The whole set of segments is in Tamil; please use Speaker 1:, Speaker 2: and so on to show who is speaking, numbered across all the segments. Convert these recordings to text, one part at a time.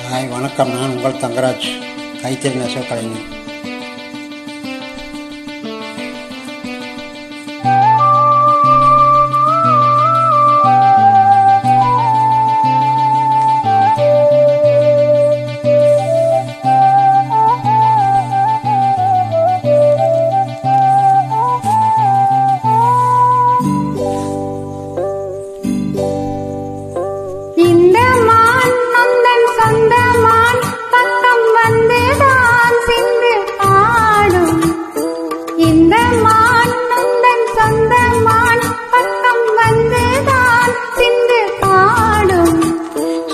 Speaker 1: ஹாய் வணக்கம், நான் உங்கள் தங்கராஜ், கைத்தறி நெசவு கலைஞர்.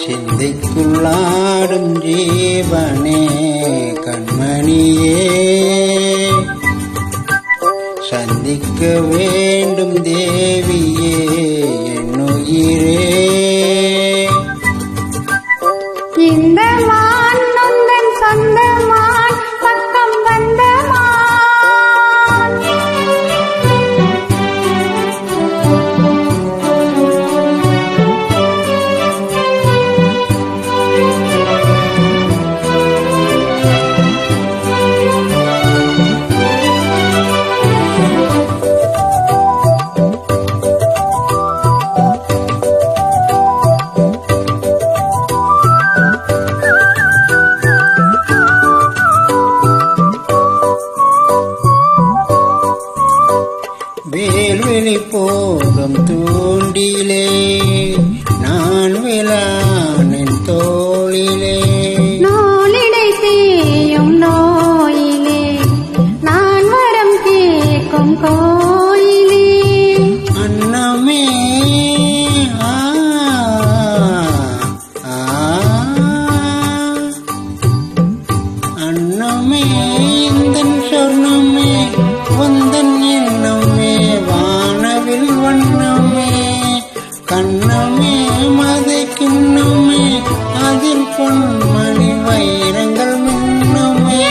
Speaker 1: சிந்தைக்குள்ளாடும் ஜீவனே கண்மணியே, சந்திக்க வேண்டும் தேவியே என்னுயிரே.
Speaker 2: இந்த மான் நொந்தன் சொந்த மான், பக்கம் வந்த மான்.
Speaker 1: வேல்வெளி போடும் தூண்டிலே நான் விழானின் தோளிலே,
Speaker 2: நூலிடை தேயும் நோயிலே நான் வரம் கேட்கும் கோயிலே.
Speaker 1: அன்னமே அன்னமே இந்தன் சொர்ணமே வந்தன் எண்ணமே வானவில் வண்ணமே கண்ணமே மதை கிண்ணமே அதில் பொன்மணி வைரங்கள் மின்னமே.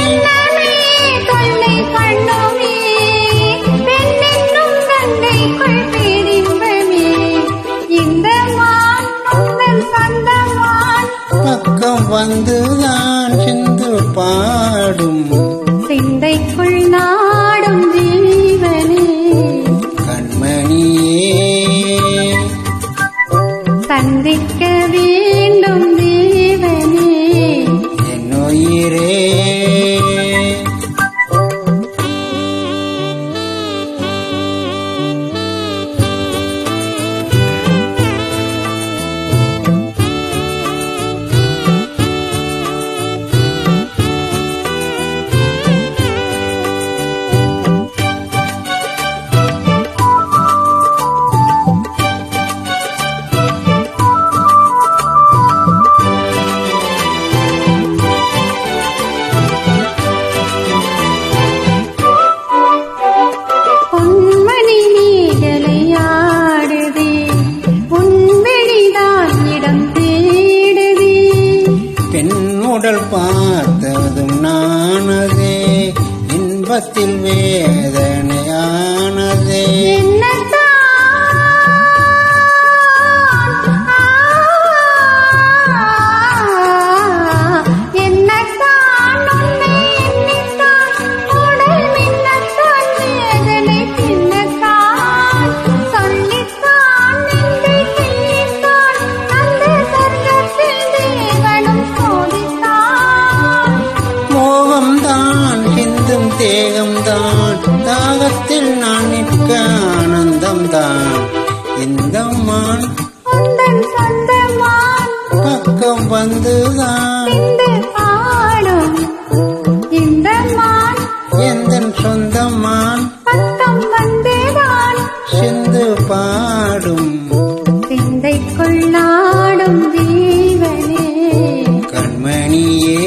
Speaker 2: தொல்லை பண்ணுமே பெண்ணென்னும் தந்தைக்குள் பேரின்பமே, இந்த மான் நொந்தன் சொந்த மான்.
Speaker 1: பக்கம் வந்துதான் சிந்து பாடும்
Speaker 2: சிந்தைக்குள் நாடும் ஜீவனே
Speaker 1: கண்மணியே,
Speaker 2: சந்திக்க வேண்டும் தேவனே
Speaker 1: என்னுயிரே. உடல் பார்த்ததும் நானதே, இன்பத்தில் வேதனையானதே. தேகம்தான் தாகத்தில் நான் நிற்க ஆனந்தம்தான். இந்த மான் பக்கம் வந்துதான்
Speaker 2: இந்த மான்
Speaker 1: எந்தன் சொந்த மான்,
Speaker 2: பக்கம் வந்துதான்
Speaker 1: சிந்து பாடும்
Speaker 2: சிந்தைக்குள் நாடும் ஜீவனே
Speaker 1: கண்மணியே,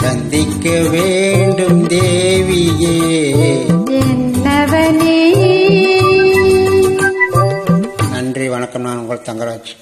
Speaker 1: சந்திக்க வேண்டும் தேவியே
Speaker 2: என்னவனே.
Speaker 1: நன்றி, வணக்கம். நான் உங்கள் தங்கராஜ்.